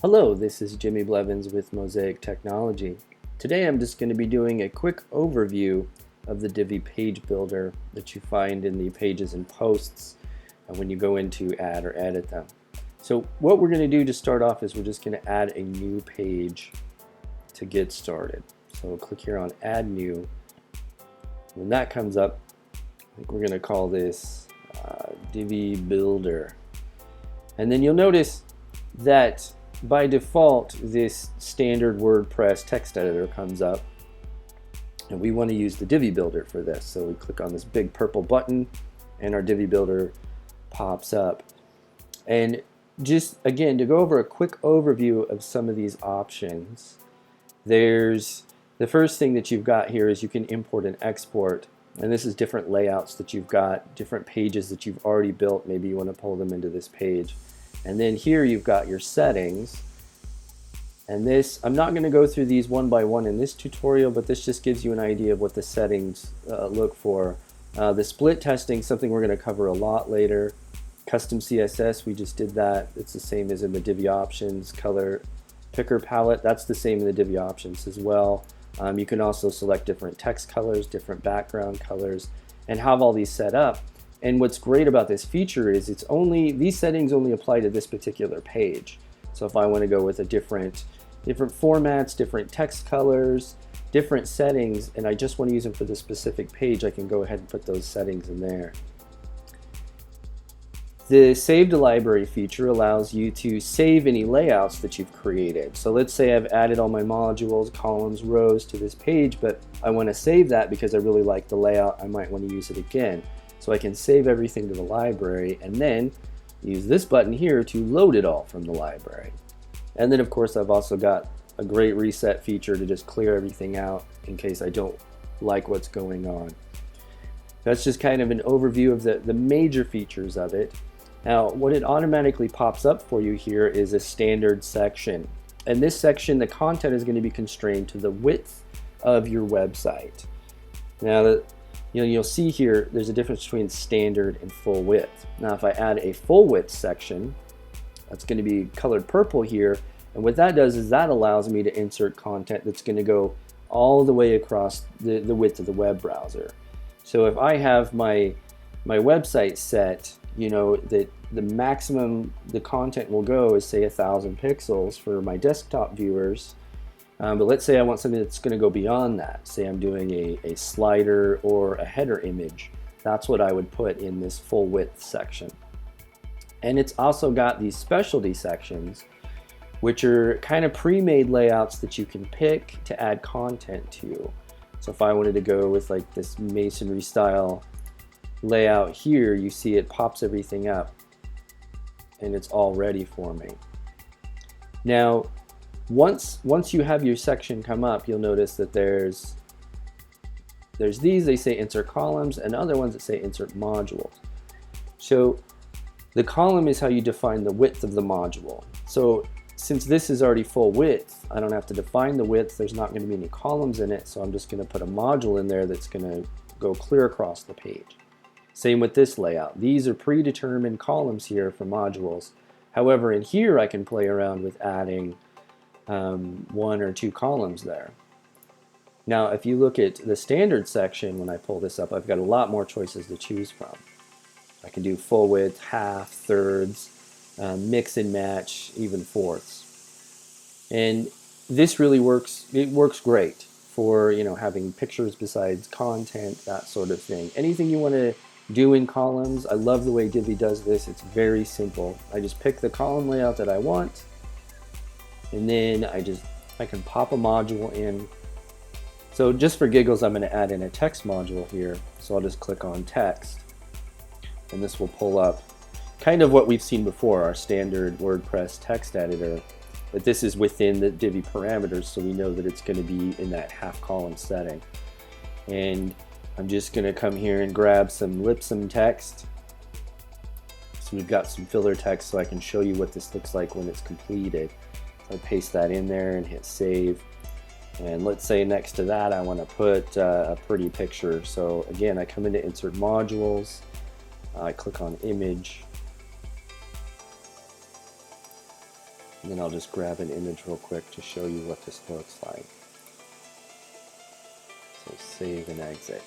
Hello, this is Jimi Blevins with Mosaic Technology. Today I'm just going to be doing a quick overview of the Divi page builder that you find in the pages and posts when you go in to add or edit them. So what we're going to do to start off is we're just going to add a new page to get started. So we'll click here on Add New. When that comes up, I think we're going to call this Divi Builder. And then you'll notice that by default this standard WordPress text editor comes up, and we want to use the Divi Builder for this. So we click on this big purple button and our Divi Builder pops up. And just again, to go over a quick overview of some of these options, there's the first thing that you've got here is you can import and export, and this is different layouts that you've got, different pages that you've already built. Maybe you want to pull them into this page. And then here you've got your settings, and this, I'm not going to go through these one by one in this tutorial, but this just gives you an idea of what the settings look for. The split testing, something we're going to cover a lot later. Custom CSS, we just did that. It's the same as in the Divi options. Color picker palette, that's the same in the Divi options as well. You can also select different text colors, different background colors, and have all these set up. And what's great about this feature is these settings only apply to this particular page. So if I want to go with a different formats, different text colors, different settings, and I just want to use them for this specific page, I can go ahead and put those settings in there. The Save to Library feature allows you to save any layouts that you've created. So let's say I've added all my modules, columns, rows to this page, but I want to save that because I really like the layout. I might want to use it again. So I can save everything to the library and then use this button here to load it all from the library. And then of course I've also got a great reset feature to just clear everything out in case I don't like what's going on. That's just kind of an overview of the major features of it. Now what it automatically pops up for you here is a standard section. And this section, the content is going to be constrained to the width of your website. Now you'll see here there's a difference between standard and full width. Now if I add a full width section, that's going to be colored purple here, and what that does is that allows me to insert content that's going to go all the way across the width of the web browser. So if I have my website set, that the maximum the content will go is say 1,000 pixels for my desktop viewers. But let's say I want something that's going to go beyond that. Say I'm doing a slider or a header image. That's what I would put in this full width section. And it's also got these specialty sections, which are kind of pre-made layouts that you can pick to add content to. So if I wanted to go with like this masonry style layout here, you see it pops everything up and it's all ready for me. Now, once you have your section come up, you'll notice that there's these, they say insert columns, and other ones that say insert modules. So the column is how you define the width of the module. So since this is already full width, I don't have to define the width. There's not going to be any columns in it, so I'm just going to put a module in there that's going to go clear across the page. Same with this layout. These are predetermined columns here for modules. However, in here I can play around with adding one or two columns there. Now if you look at the standard section, when I pull this up, I've got a lot more choices to choose from. I can do full width, half, thirds, mix and match, even fourths. And this really works, it works great for having pictures besides content, that sort of thing. Anything you want to do in columns, I love the way Divi does this. It's very simple. I just pick the column layout that I want, and then I can pop a module in. So just for giggles, I'm going to add in a text module here. So I'll just click on text, and this will pull up kind of what we've seen before, our standard WordPress text editor. But this is within the Divi parameters, so we know that it's going to be in that half column setting. And I'm just going to come here and grab some lipsum text. So we've got some filler text so I can show you what this looks like when it's completed. So I paste that in there and hit save. And let's say next to that I want to put a pretty picture. So again, I come into insert modules, I click on image, And then I'll just grab an image real quick to show you what this looks like. So save and exit.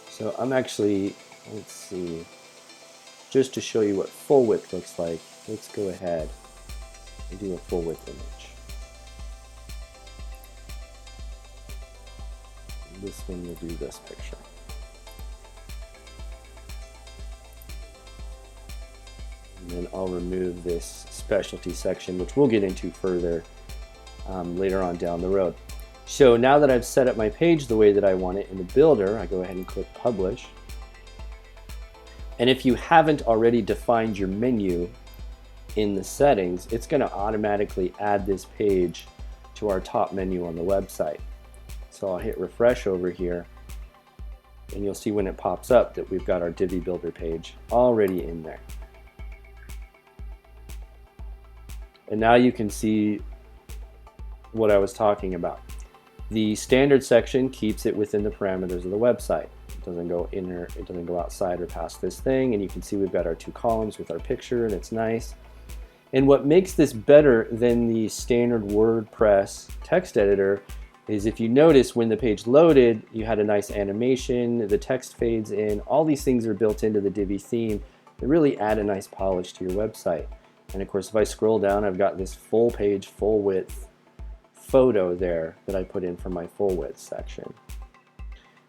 So I'm actually, let's see, just to show you what full width looks like, let's go ahead and do a full width image. This one will do this picture. And then I'll remove this specialty section, which we'll get into further later on down the road. So now that I've set up my page the way that I want it in the builder, I go ahead and click Publish. And if you haven't already defined your menu in the settings, it's going to automatically add this page to our top menu on the website. So I'll hit refresh over here, and you'll see when it pops up that we've got our Divi Builder page already in there. And now you can see what I was talking about. The standard section keeps it within the parameters of the website. It doesn't go in or it doesn't go outside or past this thing, and you can see we've got our 2 columns with our picture, and it's nice. And what makes this better than the standard WordPress text editor is, if you notice, when the page loaded, you had a nice animation, the text fades in, all these things are built into the Divi theme that really add a nice polish to your website. And of course, if I scroll down, I've got this full page, full width photo there that I put in for my full width section.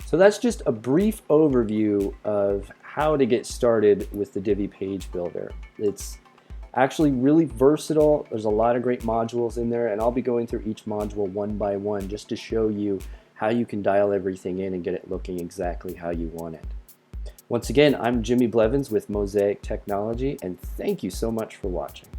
So that's just a brief overview of how to get started with the Divi Page Builder. It's actually really versatile. There's a lot of great modules in there, and I'll be going through each module one by one just to show you how you can dial everything in and get it looking exactly how you want it. Once again, I'm Jimi Blevins with Mosaic Technology, and thank you so much for watching.